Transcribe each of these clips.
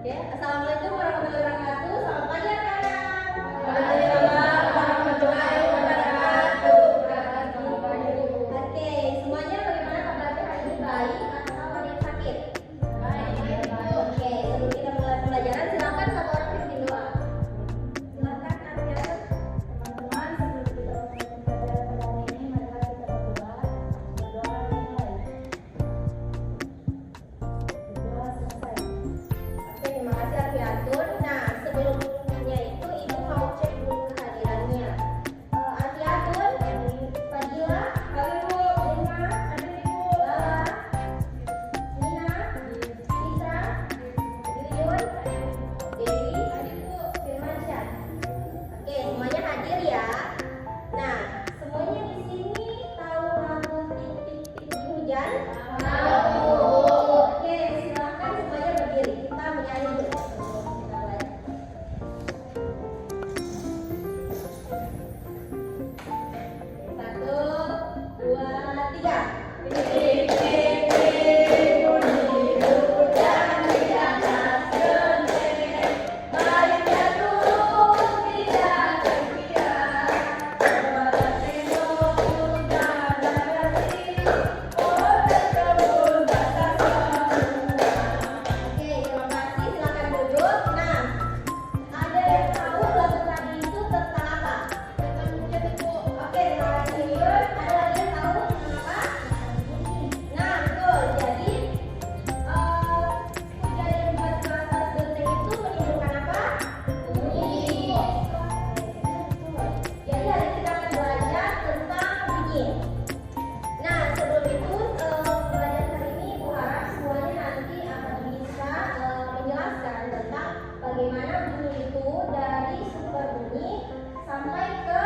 Oke, assalamualaikum warahmatullahi wabarakatuh. Selamat pagi anak-anak. Waalaikumsalam warahmatullahi wabarakatuh. Oke, semuanya bagaimana kabarnya hari ini, baik atau ada yang sakit? Baik. Oke, sebelum kita mulai pembelajaran, silakan satu orang pimpin doa. Silakan Arya. Teman-teman, sebelum kita mulai pembelajaran pada hari ini, marilah kita berdoa. Berdoa dimulai. Berdoa selesai. Oke, terima kasih Arfiatun. Nah, sebelumnya itu Ibu mau cek dulu kehadirannya. Arfiatun, Fadila, halo Irma, ada Ibu, Lala, Nina, Citra, Yuyun, Dewi, ada Ibu, Firmansyah. Oke, semuanya hadir ya. Nah, semuanya di sini tahu lagu titik-titik hujan? Oke, silakan semuanya berdiri. Kita menyanyi dulu. Kita mulai. Satu, dua, tiga. Oke, terima kasih. Silakan duduk. Nah, ada yang tahu lagu tadi itu tentang apa? Tentang hujan, Ibu. Oke, terima kasih Yuyun. Ada lagi yang tahu tentang apa? Nah, betul. Jadi hujan yang buat atas genteng itu menimbulkan apa? Bunyi. Jadi hari ini kita akan belajar tentang bunyi. Nah, sebelum itu pembelajaran hari ini Ibu harap semuanya nanti akan bisa menjelaskan tentang bagaimana bunyi itu dari sumber bunyi sampai ke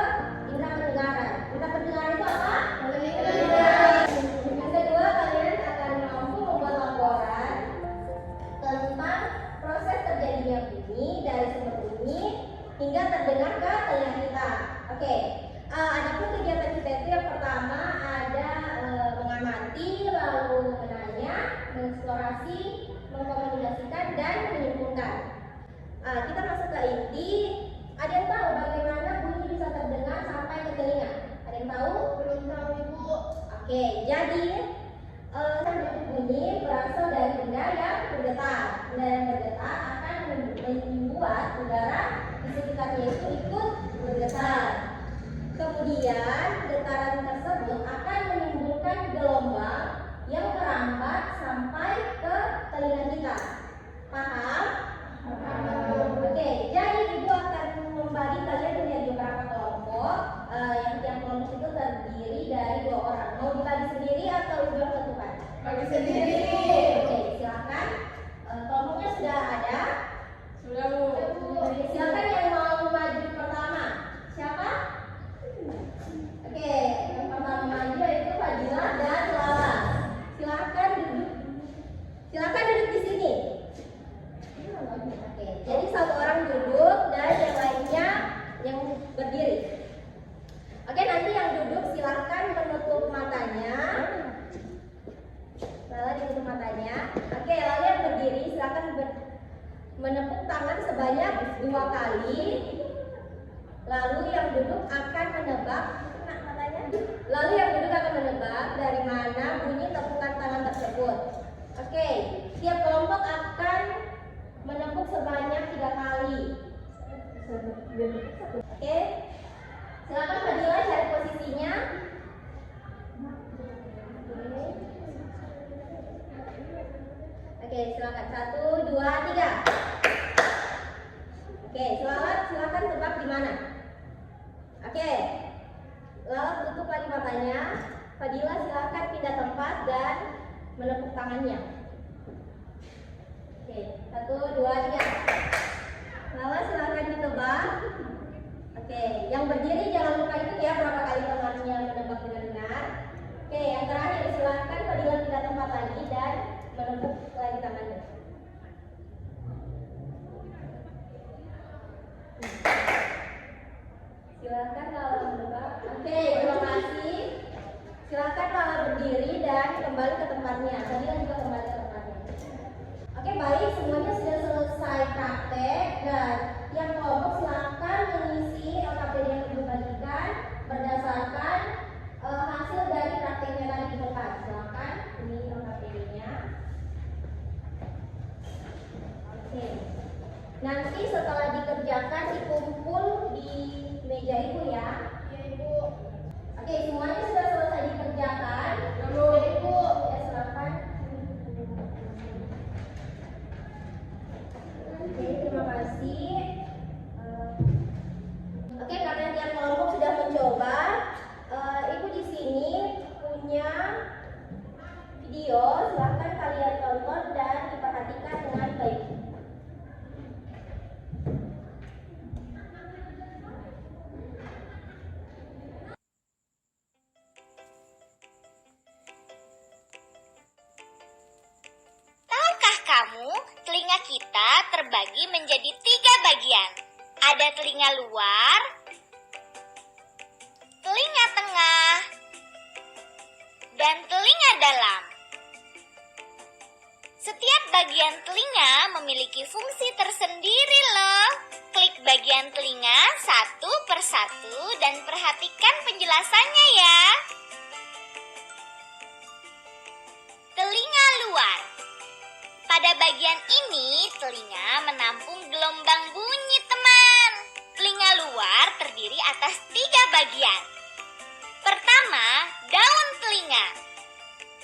indera pendengaran. Indera pendengaran itu apa? Yang kedua, kalian akan mampu membuat laporan tentang proses terjadinya bunyi dari sumber bunyi hingga terdengar ke telinga kita. Oke, adapun kegiatan kita itu yang pertama ada mengamati, lalu menanya, mengeksplorasi, mengkomunikasikan, dan menyimpulkan. Kita masuk ke inti. Ada yang tahu bagaimana bunyi bisa terdengar sampai ke telinga? Ada yang tahu? Belum tahu, Ibu. Oke, jadi bunyi berasal dari benda yang bergetar. Benda yang bergetar akan membuat udara di sekitarnya itu ikut bergetar. Kemudian getaran tersebut akan menimbulkan gelombang yang merambat sampai ke telinga kita. Paham? Oke, jadi Ibu akan membagi kalian menjadi beberapa kelompok. Yang tiap kelompok itu terdiri dari 2 orang. Mau dibagi sendiri atau Ibu yang tentukan? Bagi sendiri. Oke, silakan. Kelompoknya sudah ada. Sudah, Bu. Oke, silakan yang mau maju pertama. Siapa? Oke, yang pertama maju yaitu Fadila dan Lala. Silakan duduk. Silakan duduk di sini. Oke, jadi satu orang duduk dan yang lainnya yang berdiri. Oke, nanti yang duduk silakan menutup matanya. Lala ditutup matanya. Oke, lalu yang berdiri silakan menepuk tangan sebanyak 2 kali. Lalu yang duduk akan menebak. Lalu yang duduk akan menebak dari mana bunyi tepukan tangan tersebut. Oke, tiap kelompok akan menepuk sebanyak 3 kali. Oke, silakan Fadila cari posisinya. Oke, silakan 1, 2, 3. Oke, silakan tebak di mana. Oke, Lala tutup lagi matanya. Fadila silakan pindah tempat dan menepuk tangannya. Oke, 1, 2, 3. Lala silakan ditebak. Oke, yang berdiri jangan lupa itu ya berapa kali tangannya menebak dengan benar. Oke, yang terakhir silakan Fadila pindah tempat lagi dan menepuk lagi tangannya. Silakan Lala menebak. Oke, terima kasih. Silakan Lala berdiri dan kembali ke tempatnya. Fadila juga kembali ke tempatnya. Oke, baik, semuanya sudah selesai selesai praktek dan yang kelompok silakan mengisi LKPD yang dibagikan berdasarkan hasil dari prakteknya tadi di depan. Silakan ini LKPD-nya. Oke. Nanti setelah dikerjakan dikumpul di meja ibu ya. Iya Ibu. Oke, semuanya sudah selesai dikerjakan. Belum. Ya, Ibu, ya silakan. Oke, terima kasih. Oke, karena tiap kelompok sudah mencoba, Ibu di sini punya video, silakan kalian tonton dan diperhatikan dengan baik. Tahukah kamu, telinga kita terbagi menjadi 3 bagian. Ada telinga luar, telinga tengah, dan telinga dalam. Setiap bagian telinga memiliki fungsi tersendiri loh. Klik bagian telinga satu persatu dan perhatikan penjelasannya ya. Telinga luar. Pada bagian ini, telinga menampung gelombang bunyi, teman. Telinga luar terdiri atas 3 bagian. Pertama, daun telinga.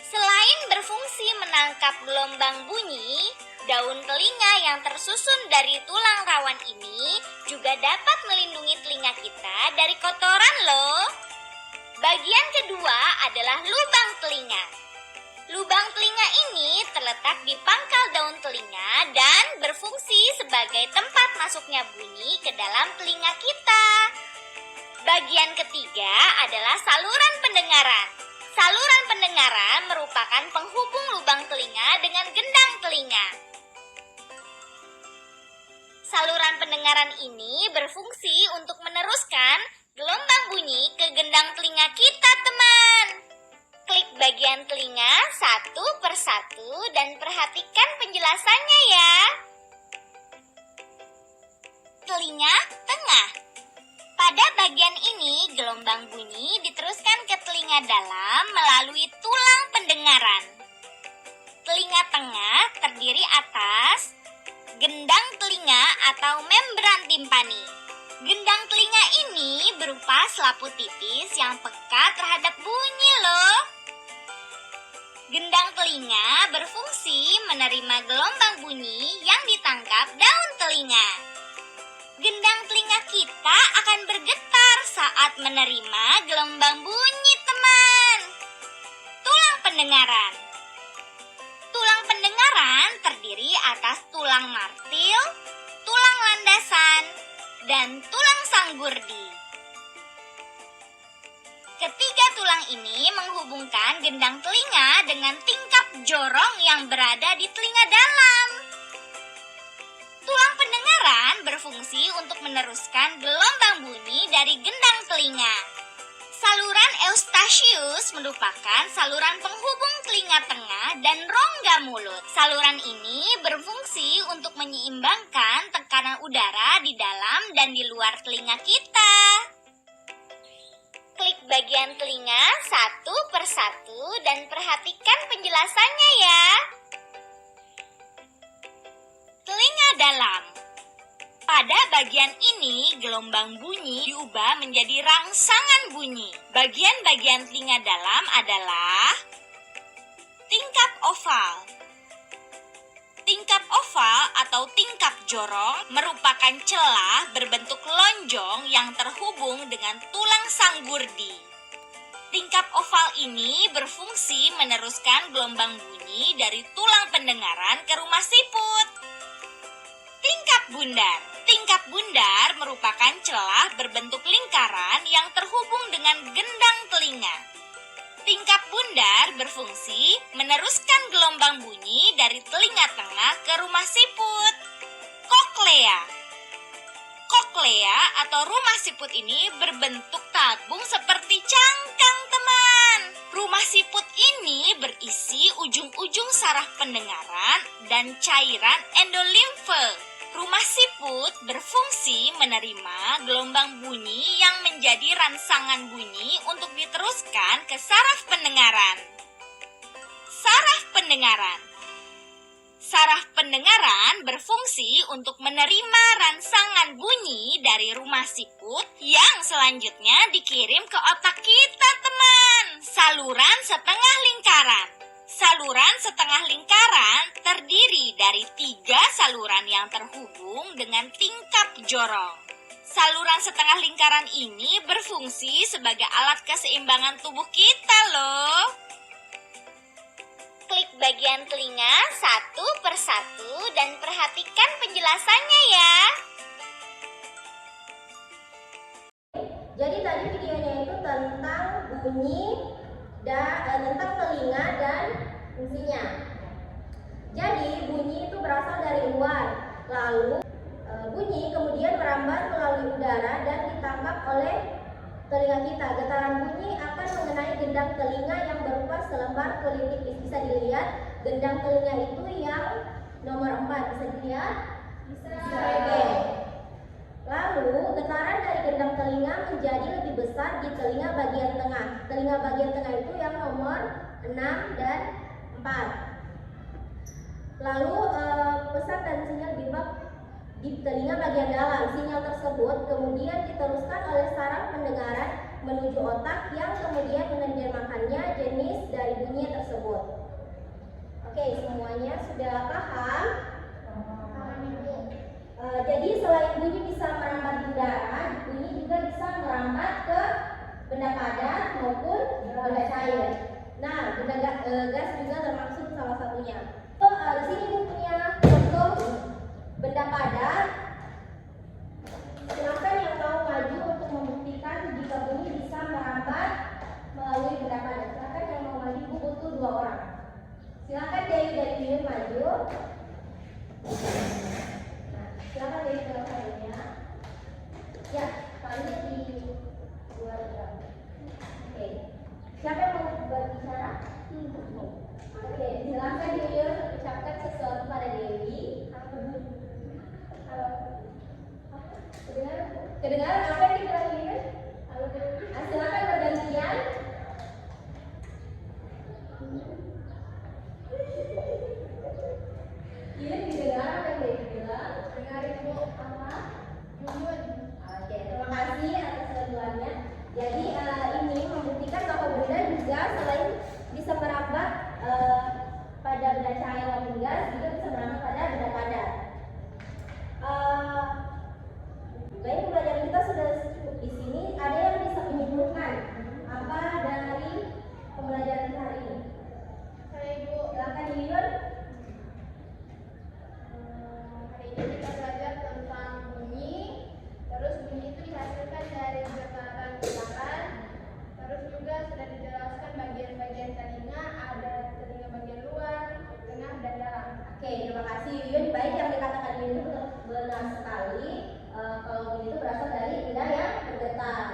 Selain berfungsi menangkap gelombang bunyi, daun telinga yang tersusun dari tulang rawan ini juga dapat melindungi telinga kita dari kotoran loh. Bagian kedua adalah lubang telinga. Lubang telinga ini terletak di pangkal daun telinga dan berfungsi sebagai tempat masuknya bunyi ke dalam telinga kita. Bagian ketiga adalah saluran pendengaran. Saluran pendengaran merupakan penghubung lubang telinga dengan gendang telinga. Saluran pendengaran ini berfungsi untuk meneruskan gelombang bunyi ke gendang telinga kita, teman. Klik bagian telinga satu persatu dan perhatikan penjelasannya ya. Telinga tengah. Pada bagian ini, gelombang bunyi diteruskan ke telinga dalam melalui tulang pendengaran. Telinga tengah terdiri atas gendang telinga atau membran timpani. Gendang telinga ini berupa selaput tipis yang peka terhadap bunyi loh. Gendang telinga berfungsi menerima gelombang bunyi yang ditangkap daun telinga. Gendang telinga kita akan bergetar saat menerima gelombang bunyi, teman. Tulang pendengaran. Tulang pendengaran terdiri atas tulang martil, tulang landasan, dan tulang sanggurdi. Ketiga tulang ini menghubungkan gendang telinga dengan tingkap jorong yang berada di telinga dalam. Tulang pendengaran berfungsi untuk meneruskan gelombang bunyi dari gendang telinga. Saluran Eustachius merupakan saluran penghubung telinga tengah dan rongga mulut. Saluran ini berfungsi untuk menyeimbangkan tekanan udara di dalam dan di luar telinga kita. Klik bagian telinga satu persatu dan perhatikan penjelasannya ya. Telinga dalam. Pada bagian ini, gelombang bunyi diubah menjadi rangsangan bunyi. Bagian-bagian telinga dalam adalah tingkap oval. Tingkap oval atau tingkap jorong merupakan celah berbentuk lonjong yang terhubung dengan tulang sanggurdi. Tingkap oval ini berfungsi meneruskan gelombang bunyi dari tulang pendengaran ke rumah siput. Tingkap bundar. Tingkap bundar merupakan celah berbentuk lingkaran yang terhubung dengan gendang telinga. Tingkap bundar berfungsi meneruskan gelombang bunyi dari telinga tengah ke rumah siput. Koklea. Koklea atau rumah siput ini berbentuk tabung seperti cangkang, teman. Rumah siput ini berisi ujung-ujung saraf pendengaran dan cairan endolimfe. Rumah siput berfungsi menerima gelombang bunyi yang menjadi rangsangan bunyi untuk diteruskan ke saraf pendengaran. Saraf pendengaran. Saraf pendengaran berfungsi untuk menerima rangsangan bunyi dari rumah siput yang selanjutnya dikirim ke otak kita, teman. Saluran setengah lingkaran. Saluran setengah lingkaran terdiri dari 3 saluran yang terhubung dengan tingkap jorong. Saluran setengah lingkaran ini berfungsi sebagai alat keseimbangan tubuh kita loh. Klik bagian telinga satu persatu dan perhatikan penjelasannya ya. Jadi tadi videonya itu tentang bunyi tentang telinga dan fungsinya. Jadi bunyi itu berasal dari luar, lalu bunyi kemudian merambat melalui udara dan ditangkap oleh telinga kita. Getaran bunyi akan mengenai gendang telinga yang berupa selembar kulit tipis. Bisa dilihat gendang telinga itu yang nomor 4. Bisa dilihat? Bisa. Oke. Lalu getaran dari gendang telinga menjadi lebih besar di telinga bagian tengah. Telinga bagian tengah itu yang nomor 6 dan 4. Lalu pusat dan sinyal bimbang di telinga bagian dalam. Sinyal tersebut kemudian diteruskan oleh saraf pendengaran menuju otak yang kemudian menerjemahkannya jenis dari bunyi tersebut. Oke, semuanya sudah paham? Jadi selain bunyi bisa merambat di udara, bunyi juga bisa merambat ke benda padat maupun benda cair. Nah, benda gas juga termasuk salah satunya. Di sini Ibu punya contoh benda padat. Silakan yang mau maju untuk membuktikan jika bunyi bisa merambat melalui benda padat. Silakan yang mau maju, Ibu butuh 2 orang. Silakan Dewi dari Yuyun maju. Silakan dari salah satunya. Ya, kalian di luar jam. Oke. Siapa yang mau berbicara? Oke, silakan Yuyun ucapkan sesuatu pada Dewi. Halo. Kedengaran apa yang dibilang Yuyun? Halo. Silakan bergantian. Yuyun didengar apa yang Dewi bilang? Ibu apa? Yuyun. Oke, terima kasih atas bantuannya. Jadi ini membuktikan bahwa benda juga selain bisa merambat pada benda cair maupun gas, juga bisa merambat pada benda padat. Baik, pembelajaran kita sudah cukup di sini. Ada yang bisa menyimpulkan apa dari pembelajaran kita hari ini? Saya Ibu. Silakan Yuyun. Hari ini kita belajar tentang bunyi. Terus bunyi itu dihasilkan dari getaran getaran. Terus juga sudah dijelaskan bagian-bagian telinga, ada telinga bagian luar, tengah dan dalam. Oke, terima kasih Yuyun. Baik, yang dikatakan Yuyun itu benar sekali. Kalau bunyi itu berasal dari benda yang bergetar.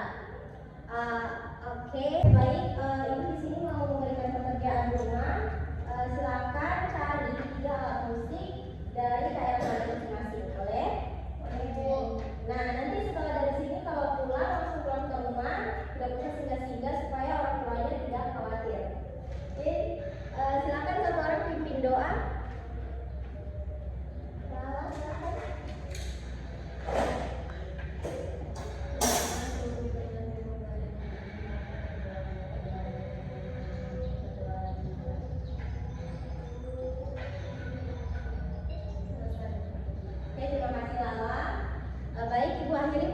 Oke, baik. Ibu di sini mau memberikan pekerjaan rumah. Silakan cari 3 alat musik dari daerah masing-masing. Boleh? Boleh. Nah, nanti setelah dari sini kalau pulang langsung pulang ke rumah, tidak usah singgah-singgah supaya orang tuanya tidak khawatir. Oke, silakan satu orang pimpin doa. Silakan. Oke, terima kasih Lala. Baik, Ibu akhiri